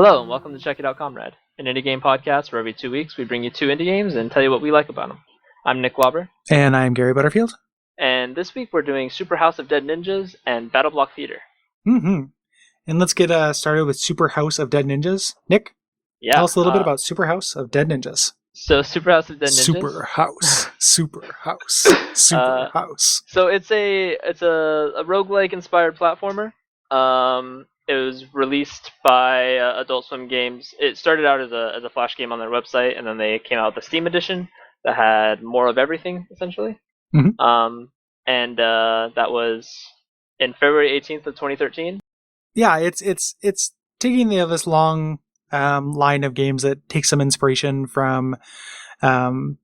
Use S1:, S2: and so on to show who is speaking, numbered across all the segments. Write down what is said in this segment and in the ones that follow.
S1: Hello and welcome to Check It Out Comrade, an indie game podcast where every 2 weeks we bring you two indie games and tell you what we like about them. I'm Nick Lauber.
S2: And I'm Gary Butterfield.
S1: And this week we're doing Super House of Dead Ninjas and Battleblock Theater.
S2: Mm-hmm. And let's get started with Super House of Dead Ninjas. Nick, tell us a little bit about Super House of Dead Ninjas.
S1: So Super House of Dead Ninjas.
S2: Super House.
S1: So it's a roguelike inspired platformer. It was released by Adult Swim Games. It started out as a Flash game on their website, and then they came out with a Steam edition that had more of everything, essentially.
S2: Mm-hmm.
S1: And that was in February 18th of 2013.
S2: Yeah, it's taking this long line of games that take some inspiration from from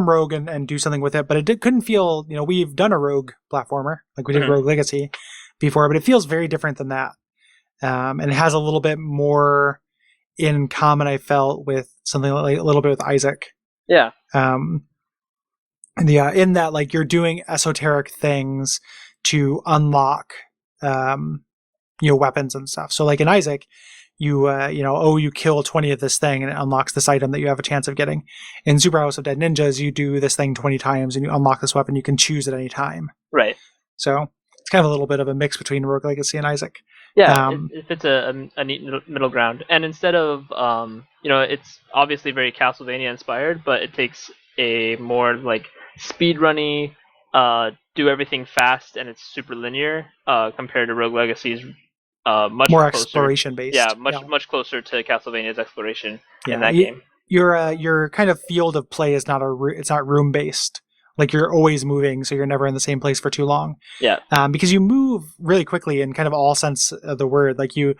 S2: Rogue and do something with it, but it couldn't feel, we've done a Rogue platformer, like we did Rogue Legacy before, but it feels very different than that. And it has a little bit more in common, I felt, with something like a little bit with Isaac.
S1: Yeah.
S2: In that, like, you're doing esoteric things to unlock, weapons and stuff. So like in Isaac, you kill 20 of this thing and it unlocks this item that you have a chance of getting. In Super House of Dead Ninjas, you do this thing 20 times and you unlock this weapon you can choose at any time.
S1: Right.
S2: So it's kind of a little bit of a mix between Rogue Legacy and Isaac.
S1: Yeah, it fits a neat middle ground. And instead of, it's obviously very Castlevania inspired, but it takes a more like speedrunny, do everything fast, and it's super linear compared to Rogue Legacy's much
S2: more
S1: closer,
S2: exploration based.
S1: Yeah, much closer to Castlevania's exploration in that game.
S2: Your kind of field of play is not it's not room based. Like, you're always moving, so you're never in the same place for too long.
S1: Yeah.
S2: Because you move really quickly in kind of all sense of the word. Like, you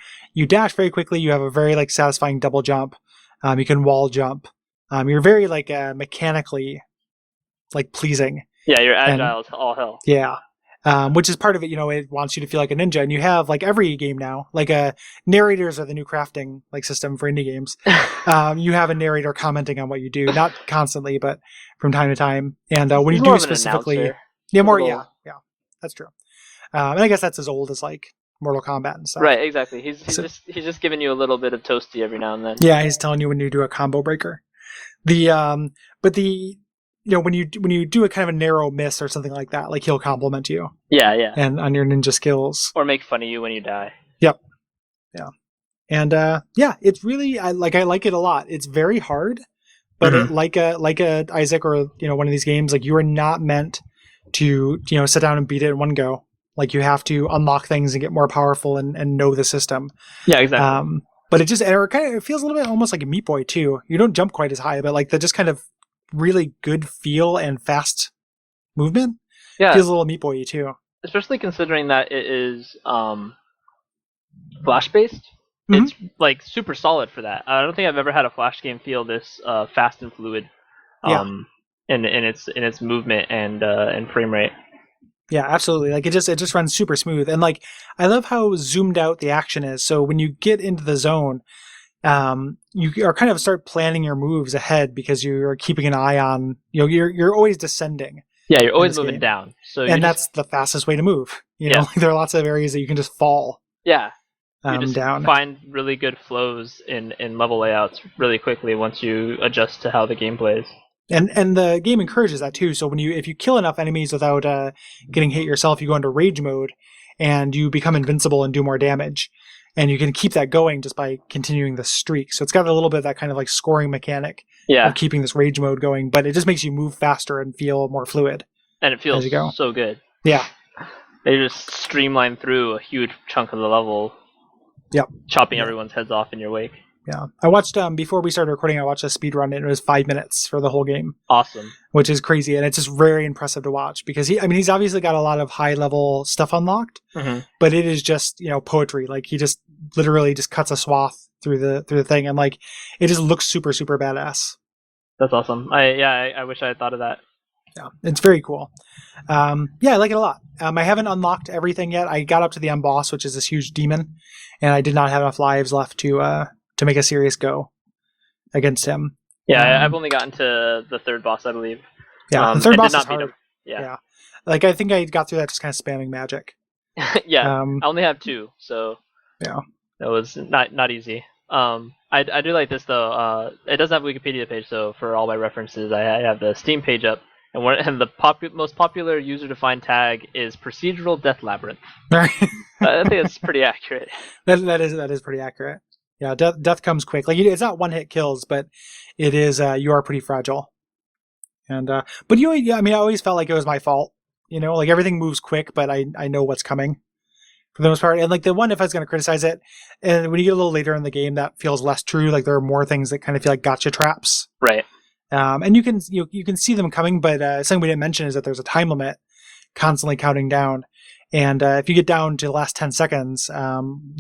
S2: dash very quickly. You have a very, like, satisfying double jump. You can wall jump. You're very, like, mechanically, like, pleasing.
S1: Yeah, you're agile to all hell.
S2: Yeah. Which is part of it, it wants you to feel like a ninja. And you have, like, every game now, like, narrators are the new crafting, like, system for indie games. You have a narrator commenting on what you do, not constantly, but from time to time. And when you do specifically, yeah, that's true. And I guess that's as old as, like, Mortal Kombat and stuff.
S1: Right, exactly. He's just giving you a little bit of toasty every now and then.
S2: Yeah, he's telling you when you do a combo breaker. When you do a kind of a narrow miss or something like that, like, he'll compliment you.
S1: Yeah.
S2: And on your ninja skills.
S1: Or make fun of you when you die.
S2: Yep. Yeah. And it's really I like it a lot. It's very hard, but like a Isaac or one of these games, like, you are not meant to sit down and beat it in one go. Like, you have to unlock things and get more powerful and know the system.
S1: Yeah, exactly.
S2: But it feels a little bit almost like a Meat Boy too. You don't jump quite as high, but like the just kind of really good feel and fast movement.
S1: Yeah,
S2: feels a little Meat Boy-y too.
S1: Especially considering that it is Flash based. It's like super solid for that. I don't think I've ever had a Flash game feel this fast and fluid. In its movement and frame rate.
S2: Yeah, absolutely. Like, it just runs super smooth. And like, I love how zoomed out the action is. So when you get into the zone, you are kind of start planning your moves ahead because you're keeping an eye on, you're always descending.
S1: Yeah, you're always moving down.
S2: And that's the fastest way to move. Like, there are lots of areas that you can just fall.
S1: Yeah. You just
S2: down.
S1: Find really good flows in level layouts really quickly once you adjust to how the game plays.
S2: And the game encourages that too. So if you kill enough enemies without getting hit yourself, you go into rage mode and you become invincible and do more damage. And you can keep that going just by continuing the streak. So it's got a little bit of that kind of like scoring mechanic of keeping this rage mode going, but it just makes you move faster and feel more fluid.
S1: And it feels so good.
S2: Yeah.
S1: They just streamline through a huge chunk of the level.
S2: Yep.
S1: Chopping everyone's heads off in your wake.
S2: Yeah. I watched, before we started recording, I watched a speed run, and it was 5 minutes for the whole game.
S1: Awesome.
S2: Which is crazy, and it's just very impressive to watch, because he's obviously got a lot of high-level stuff unlocked, but it is just, poetry. Like, he just literally just cuts a swath through the thing, and like, it just looks super, super badass.
S1: That's awesome. I wish I had thought of that.
S2: Yeah, it's very cool. I like it a lot. I haven't unlocked everything yet. I got up to the end boss, which is this huge demon, and I did not have enough lives left to make a serious go against him.
S1: Yeah, I've only gotten to the third boss, I believe.
S2: Yeah, the third boss is hard.
S1: Him. Yeah.
S2: Like, I think I got through that just kind of spamming magic.
S1: Yeah, I only have 2, so
S2: yeah,
S1: it was not easy. I do like this though. It doesn't have a Wikipedia page, so for all my references, I have the Steam page up, and the most popular user-defined tag is procedural death labyrinth.
S2: Right.
S1: I think it's pretty accurate.
S2: That is pretty accurate. Yeah, death comes quick. Like it's not one hit kills, but it is. You are pretty fragile. And but I mean, I always felt like it was my fault. Like everything moves quick, but I know what's coming for the most part. And like the one, if I was going to criticize it, and when you get a little later in the game, that feels less true. Like there are more things that kind of feel like gotcha traps.
S1: Right.
S2: And you can see them coming, but something we didn't mention is that there's a time limit constantly counting down. And if you get down to the last 10 seconds,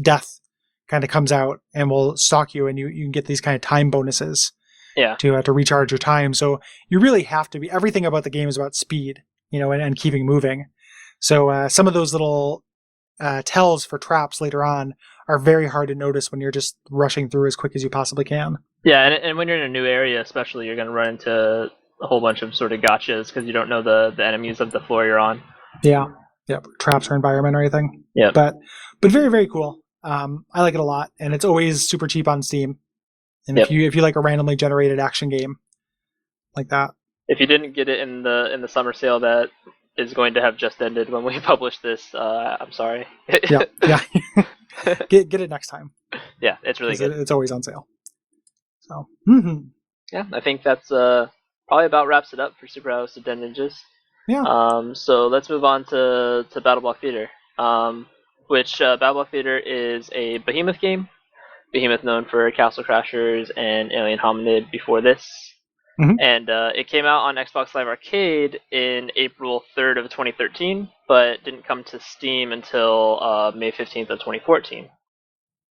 S2: death kind of comes out and will stalk you, and you can get these kind of time bonuses to recharge your time. So you really have to be, everything about the game is about speed, and keeping moving. So some of those little tells for traps later on are very hard to notice when you're just rushing through as quick as you possibly can.
S1: Yeah, and when you're in a new area, especially, you're going to run into a whole bunch of sort of gotchas because you don't know the enemies of the floor you're on.
S2: Yeah. Yep. Traps or environment or anything.
S1: Yeah.
S2: But very, very cool. I like it a lot, and it's always super cheap on Steam. And if you like a randomly generated action game like that,
S1: if you didn't get it in the summer sale that is going to have just ended when we publish this, I'm sorry.
S2: yeah. Get it next time.
S1: Yeah, it's really good.
S2: It's always on sale. So.
S1: Yeah, I think that's probably about wraps it up for Super S.H.O.D.N. Ninjas.
S2: Yeah.
S1: So let's move on to Battleblock Theater, which Battleblock Theater is a Behemoth game. Behemoth known for Castle Crashers and Alien Hominid before this.
S2: Mm-hmm.
S1: And it came out on Xbox Live Arcade in April 3rd of 2013, but didn't come to Steam until May 15th of 2014.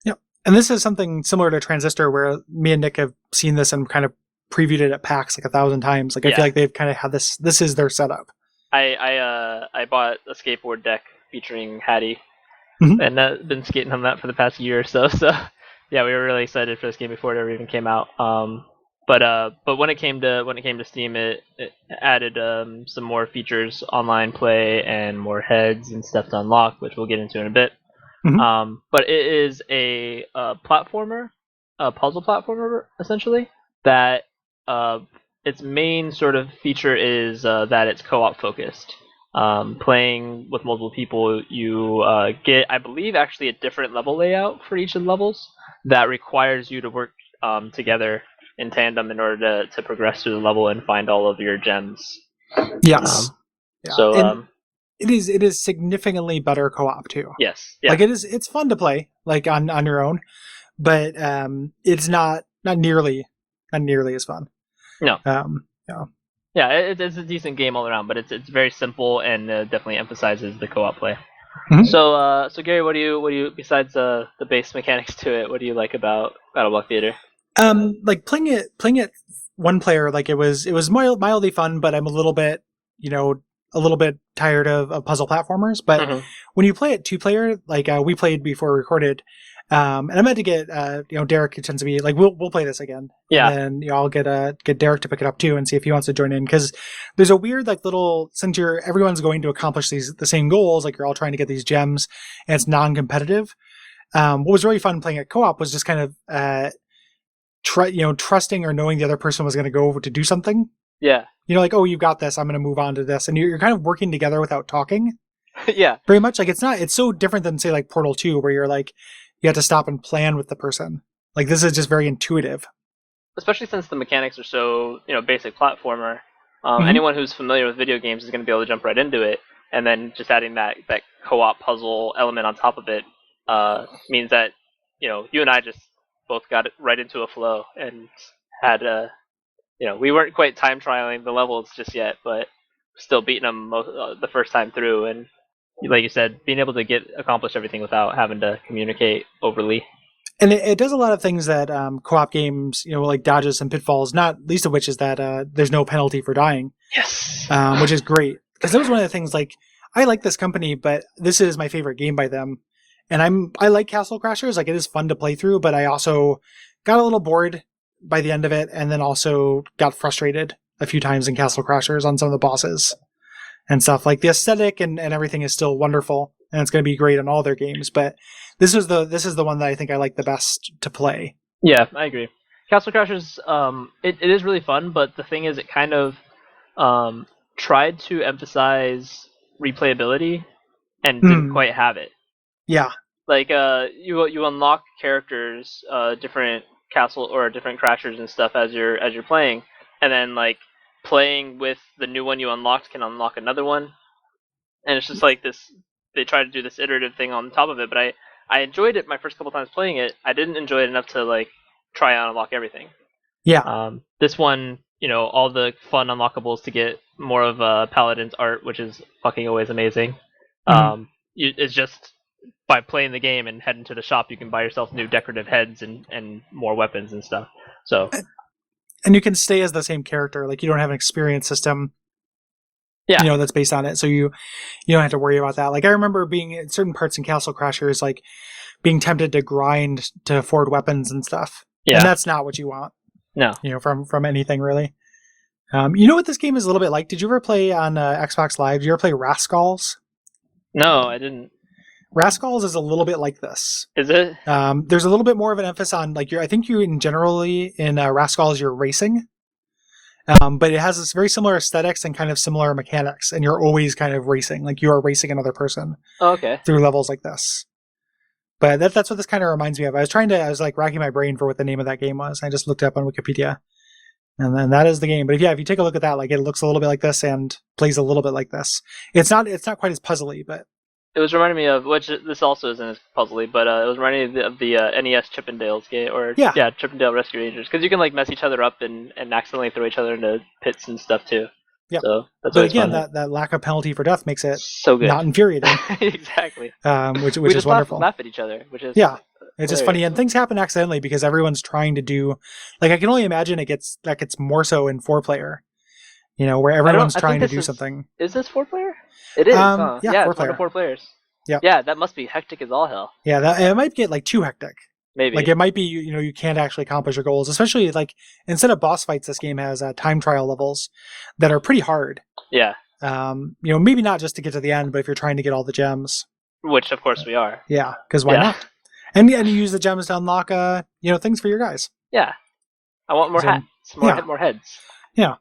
S2: Yep. And this is something similar to Transistor, where me and Nick have seen this and kind of previewed it at PAX like 1,000 times. Like I feel like they've kind of had this. This is their setup.
S1: I bought a skateboard deck featuring Hattie,
S2: mm-hmm.
S1: and I've been skating on that for the past year or so. So yeah, we were really excited for this game before it ever even came out. But when it came to Steam, it added some more features, online play, and more heads and stuff to unlock, which we'll get into in a bit.
S2: Mm-hmm.
S1: But it is a platformer, a puzzle platformer, essentially, that its main sort of feature is that it's co-op focused. Playing with multiple people, you get, I believe, actually a different level layout for each of the levels that requires you to work together in tandem in order to progress through the level and find all of your gems.
S2: Yes.
S1: So
S2: it is significantly better co-op too.
S1: Yes. Yeah.
S2: Like it's fun to play like on your own, but it's not nearly as fun.
S1: No.
S2: Yeah.
S1: Yeah, it's a decent game all around, but it's very simple and definitely emphasizes the co-op play. Mm-hmm. So Gary, what do you besides the base mechanics to it? What do you like about Battleblock Theater?
S2: Like playing it one player, like it was mildly fun, but I'm a little bit tired of puzzle platformers. But mm-hmm. when you play it two player, like we played before we recorded, and I meant to get Derek, who tends to be like we'll play this again.
S1: Yeah.
S2: And then I'll get Derek to pick it up too and see if he wants to join in, because there's a weird like little, since everyone's going to accomplish the same goals, like you're all trying to get these gems, and it's non-competitive. What was really fun playing at co-op was just kind of trusting or knowing the other person was going to go over to do something.
S1: Yeah.
S2: Like, oh, you got this, I'm going to move on to this. And you're kind of working together without talking.
S1: Yeah.
S2: Very much. Like it's so different than say like Portal 2, where you're like, you have to stop and plan with the person. Like this is just very intuitive.
S1: Especially since the mechanics are so, basic platformer.
S2: Mm-hmm.
S1: Anyone who's familiar with video games is going to be able to jump right into it. And then just adding that co-op puzzle element on top of it means that, you and I just both got it right into a flow and had we weren't quite time trialing the levels just yet, but still beating them the first time through, and like you said, being able to accomplish everything without having to communicate overly.
S2: And it does a lot of things that co-op games, like dodges and pitfalls, not least of which is that there's no penalty for dying.
S1: Yes.
S2: Which is great, because that was one of the things, like, I like this company, but this is my favorite game by them. And I like Castle Crashers, like it is fun to play through, but I also got a little bored by the end of it, and then also got frustrated a few times in Castle Crashers on some of the bosses and stuff. Like the aesthetic and everything is still wonderful, and it's going to be great on all their games, but this is the one that I think I like the best to play.
S1: Yeah, I agree. Castle Crashers, it is really fun, but the thing is, it kind of um, tried to emphasize replayability and didn't
S2: Mm,
S1: quite have it.
S2: yeah.
S1: Like, you unlock characters, different castle or different crashers and stuff as you're playing, and then like playing with the new one you unlocked can unlock another one, and it's just like this. They try to do this iterative thing on top of it, but I enjoyed it my first couple times playing it. I didn't enjoy it enough to like try and unlock everything.
S2: Yeah.
S1: This one, all the fun unlockables to get more of Paladin's art, which is fucking always amazing.
S2: Mhm.
S1: It's just by playing the game and heading to the shop, you can buy yourself new decorative heads and more weapons and stuff. So
S2: And you can stay as the same character. Like you don't have an experience system,
S1: yeah,
S2: that's based on it. So you don't have to worry about that. Like I remember being at certain parts in Castle Crashers, like being tempted to grind to afford weapons and stuff. And
S1: yeah,
S2: that's not what you want,
S1: no,
S2: from anything really. You know what this game is a little bit like? Did you ever play on Xbox Live? Did you ever play Rascals?
S1: no, I didn't.
S2: Rascals is a little bit like this.
S1: Is it?
S2: There's a little bit more of an emphasis on like I think you in generally in Rascals you're racing, but it has this very similar aesthetics and kind of similar mechanics, and you're always kind of racing, like you are racing another person
S1: Oh, okay.
S2: through levels like this. But that's what this kind of reminds me of. I was like racking my brain for what the name of that game was. I just looked it up on Wikipedia, and then that is the game. But if you take a look at that, like it looks a little bit like this and plays a little bit like this. It's not quite as puzzly, but
S1: It was reminding me of which this also isn't as puzzly, but it was reminding me of the NES Chippendales game, or
S2: yeah,
S1: yeah, Chippendale Rescue Rangers, because you can like mess each other up and accidentally throw each other into pits and stuff too.
S2: yeah.
S1: So that's
S2: But
S1: always
S2: again,
S1: fun.
S2: that lack of penalty for death makes it
S1: So good.
S2: not infuriating,
S1: Exactly.
S2: which
S1: We
S2: is
S1: just laugh
S2: wonderful.
S1: laugh at each other, which is
S2: Yeah, it's just funny,
S1: hilarious.
S2: and things happen accidentally because everyone's trying to do. Like I can only imagine that gets more so in 4 player. Where
S1: I don't.
S2: everyone's
S1: I think
S2: trying to
S1: this
S2: do something.
S1: is this 4 player? It is, huh?
S2: Yeah,
S1: Yeah,
S2: four
S1: it's one to
S2: player.
S1: four players.
S2: Yeah,
S1: Yeah, that must be hectic as all hell.
S2: yeah. That it might get like too hectic. Like
S1: Maybe.
S2: it might be you can't actually accomplish your goals, especially like instead of boss fights, this game has time trial levels that are pretty hard.
S1: Yeah.
S2: Maybe not just to get to the end, but if you're trying to get all the gems,
S1: Which of course we are.
S2: yeah, because why
S1: Yeah.
S2: not? And you use the gems to unlock things for your guys.
S1: Yeah. I want more
S2: So
S1: hats.
S2: yeah,
S1: More heads.
S2: yeah.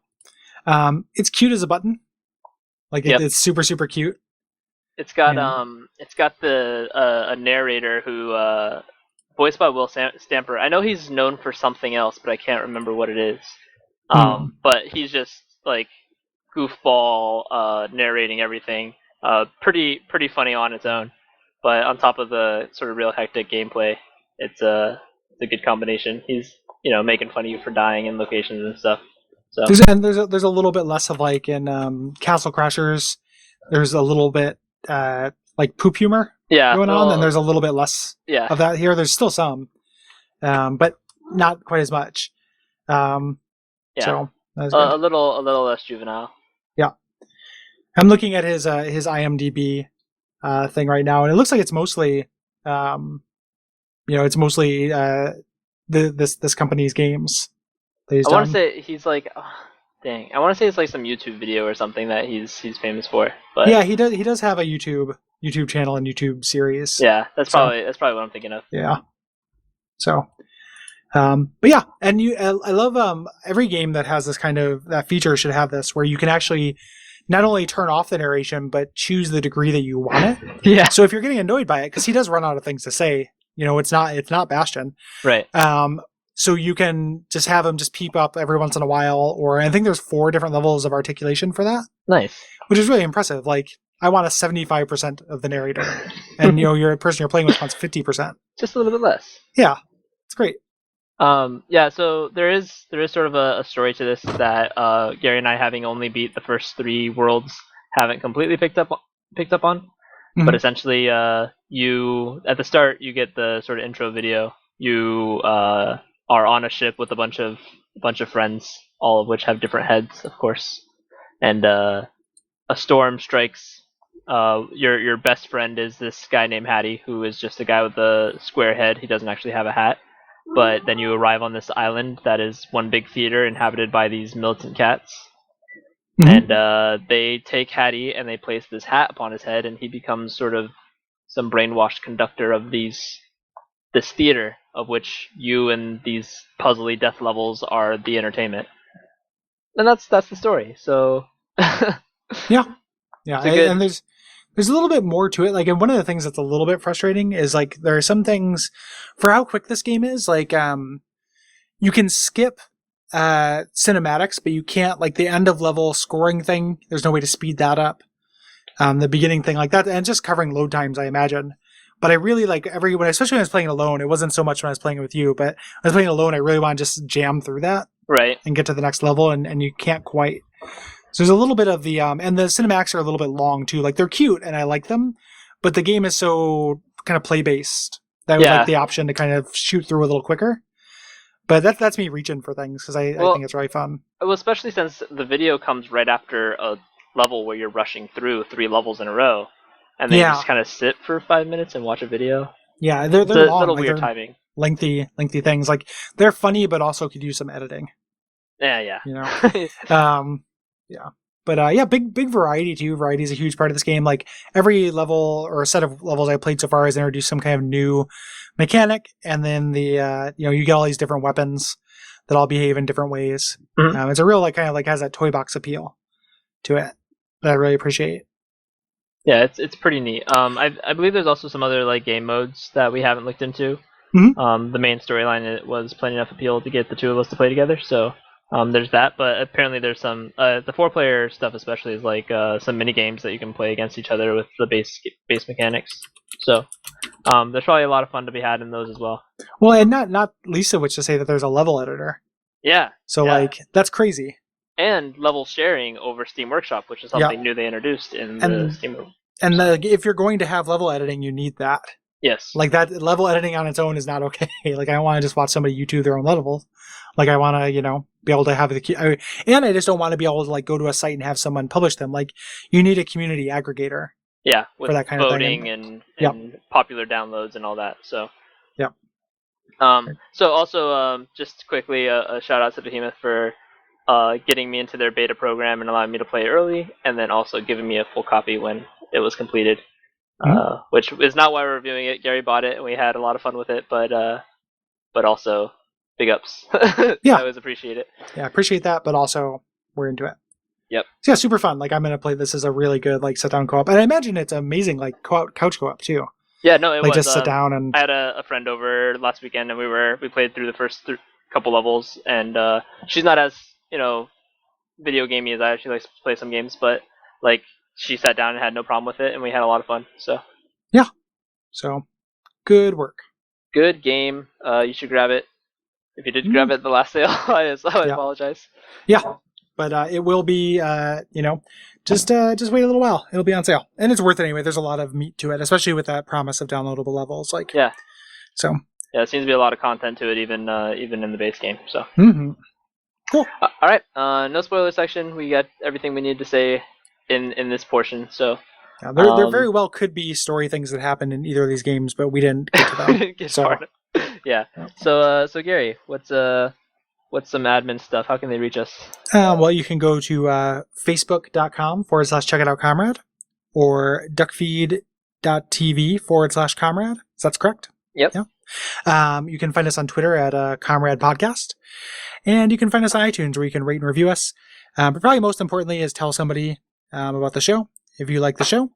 S2: It's cute as a button. Like
S1: Yep.
S2: it's super super cute. And
S1: It's got the a narrator who voiced by Stamper. I know he's known for something else, but I can't remember what it is. But he's just like goofball narrating everything. Pretty funny on its own, but on top of the sort of real hectic gameplay, it's a good combination. He's making fun of you for dying in locations and stuff. So
S2: there's a little bit less of like in Castle Crashers. There's a little bit like poop humor
S1: yeah,
S2: going on, and
S1: well,
S2: there's a little bit less
S1: yeah,
S2: of that here. There's still some, but not quite as much. Um,
S1: yeah,
S2: so that's good.
S1: a little less juvenile.
S2: Yeah, I'm looking at his IMDb thing right now, and it looks like it's mostly it's mostly this company's games that he's
S1: I want to
S2: done.
S1: say he's like, oh, dang, I want to say it's like some YouTube video or something that he's famous for. But
S2: Yeah, he does have a YouTube channel and YouTube series.
S1: yeah, that's
S2: So
S1: probably what I'm thinking of.
S2: yeah. So but yeah, and I love every game that has this kind of that feature should have this where you can actually not only turn off the narration but choose the degree that you want it.
S1: Yeah.
S2: So if you're getting annoyed by it, because he does run out of things to say, it's not Bastion.
S1: Right.
S2: So you can just have him just peep up every once in a while, or I think there's 4 different levels of articulation for that,
S1: Nice.
S2: which is really impressive. Like I want a 75% of the narrator, and you're a person you're playing with wants 50%.
S1: Just a little bit less.
S2: Yeah, it's great.
S1: Yeah, so there is sort of a story to this that Gary and I, having only beat the first 3 worlds, haven't completely picked up on.
S2: Mhm.
S1: But essentially, you at the start you get the sort of intro video. You are on a ship with a bunch of friends, all of which have different heads, of course, and a storm strikes. Your best friend is this guy named Hattie, who is just a guy with a square head. He doesn't actually have a hat. But then you arrive on this island that is one big theater inhabited by these militant cats.
S2: Mhm.
S1: And they take Hattie and they place this hat upon his head, and he becomes sort of some brainwashed conductor of this theater. of which you and these puzzly death levels are the entertainment. And that's the story. So
S2: Yeah.
S1: good.
S2: And there's a little bit more to it. Like, and one of the things that's a little bit frustrating is like there are some things for how quick this game is. Like, you can skip cinematics, but you can't, like, the end of level scoring thing. There's no way to speed that up. The beginning thing like that, and just covering load times, I imagine. But I really like especially when I was playing alone. It wasn't so much when I was playing it with you, but when I was playing alone, I really want to just jam through that,
S1: right,
S2: and get to the next level, and you can't quite. So there's a little bit of the and the cinematics are a little bit long too. Like, they're cute and I like them, but the game is so kind of play based that I would like the option to kind of shoot through a little quicker. But that's me reaching for things because I think it's really fun.
S1: Well, especially since the video comes right after a level where you're rushing through 3 levels in a row, and then you just kind of sit for 5 minutes and watch a video.
S2: Yeah, they're long.
S1: A little
S2: like,
S1: weird timing.
S2: Lengthy things. Like, they're funny, but also could use some editing.
S1: Yeah.
S2: You know. Yeah. But big variety too. Variety is a huge part of this game. Like, every level or a set of levels I played so far has introduced some kind of new mechanic, and then you get all these different weapons that all behave in different ways.
S1: Mm-hmm.
S2: It's a real has that toy box appeal to it that I really appreciate.
S1: Yeah, it's pretty neat. I believe there's also some other like game modes that we haven't looked into.
S2: Mm-hmm.
S1: The main storyline was plenty enough appeal to get the two of us to play together. So there's that, but apparently there's some the 4-player stuff especially is like some mini games that you can play against each other with the base mechanics. So there's probably a lot of fun to be had in those as well.
S2: Well, and not least of which to say that there's a level editor.
S1: Yeah.
S2: So like, that's crazy.
S1: And level sharing over Steam Workshop, which is something new they introduced in the Steam.
S2: And if you're going to have level editing, you need that.
S1: Yes.
S2: Like, that level editing on its own is not okay. Like, I don't want to just watch somebody YouTube their own levels. Like, I want to, be able to have and I just don't want to be able to like go to a site and have someone publish them. Like, you need a community aggregator.
S1: Yeah, with
S2: for that kind
S1: voting
S2: of thing.
S1: and popular downloads and all that. So.
S2: Yep.
S1: So also, just quickly, a shout out to Behemoth for getting me into their beta program and allowing me to play early, and then also giving me a full copy when it was completed. Which is not why we're reviewing it. Gary bought it, and we had a lot of fun with it. But also, big ups.
S2: Yeah,
S1: I always appreciate it.
S2: Yeah, appreciate that. But also, we're into it.
S1: Yep.
S2: So yeah, super fun. Like, I'm gonna play this as a really good like sit down co-op, and I imagine it's amazing like couch co-op too.
S1: Yeah, no, it
S2: like
S1: was.
S2: Just sit down and.
S1: I had a friend over last weekend, and we played through the first couple levels, and she's not as video gamey as I. She likes to play some games, but like she sat down and had no problem with it, and we had a lot of fun. So.
S2: Yeah. So, good work.
S1: Good game. You should grab it. If you did grab it at the last sale, I apologize.
S2: Yeah. But it will be, just wait a little while. It'll be on sale, and it's worth it anyway. There's a lot of meat to it, especially with that promise of downloadable levels. Like,
S1: yeah.
S2: So.
S1: Yeah, it seems to be a lot of content to it, even in the base game. So.
S2: Mm-hmm. Cool.
S1: All right. No spoiler section. We got everything we need to say in this portion. So.
S2: Yeah, there very well could be story things that happen in either of these games, but we didn't get to them.
S1: Yeah. So Gary, what's some admin stuff? How can they reach us?
S2: Well, you can go to facebook.com/checkitoutcomrade or Duckfeed.tv/comrade. Is that correct?
S1: Yep.
S2: Yeah. You can find us on Twitter at Comrade Podcast, and you can find us on iTunes where you can rate and review us. But probably most importantly is tell somebody about the show. If you like the show,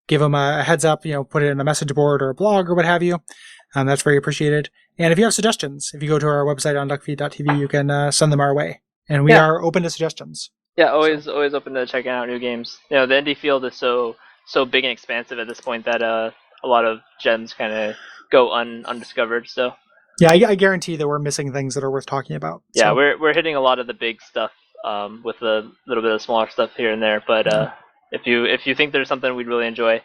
S2: give them a heads up, put it in a message board or a blog or what have you. That's very appreciated. And if you have suggestions, if you go to our website on Duckfeed.tv, you can send them our way. And we are open to suggestions.
S1: Yeah, always open to checking out new games. The indie field is so big and expansive at this point that a lot of gems kind of go undiscovered. So
S2: yeah, I guarantee that we're missing things that are worth talking about.
S1: Yeah, we're hitting a lot of the big stuff with a little bit of smaller stuff here and there. But if you think there's something we'd really enjoy,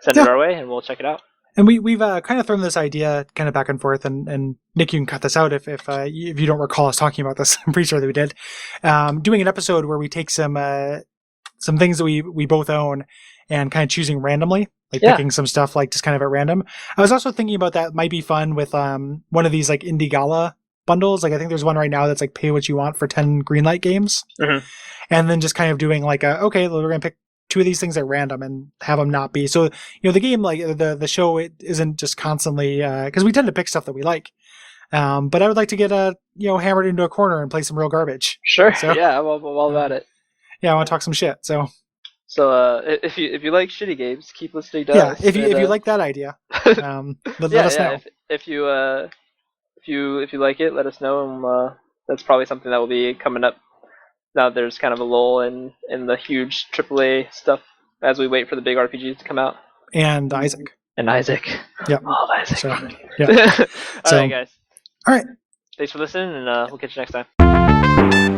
S1: send it our way and we'll check it out.
S2: And we've kind of thrown this idea kind of back and forth, and Nick, you can cut this out if you don't recall us talking about this. I'm pretty sure that we did. Doing an episode where we take some things that we both own and kind of choosing randomly, like picking some stuff like just kind of at random. I was also thinking about that might be fun with one of these like Indie Gala bundles. Like I think there's one right now that's like pay what you want for 10 Greenlight games.
S1: Mm-hmm.
S2: And then just kind of doing like we're going to pick two of these things at random and have them not be. So, the game, like the show, it isn't just constantly, because we tend to pick stuff that we like. But I would like to get hammered into a corner and play some real garbage.
S1: Sure.
S2: So,
S1: yeah, I'm all about it.
S2: Yeah, I want to talk some shit. So
S1: if you like shitty games, keep listening to
S2: yeah,
S1: us.
S2: if you like that idea, let us know.
S1: If you like it, let us know, and that's probably something that will be coming up. Now there's kind of a lull in the huge AAA stuff as we wait for the big RPGs to come out.
S2: And Isaac.
S1: Yeah. Oh, Isaac.
S2: So, yeah.
S1: All right, guys.
S2: All right.
S1: Thanks for listening, and we'll catch you next time.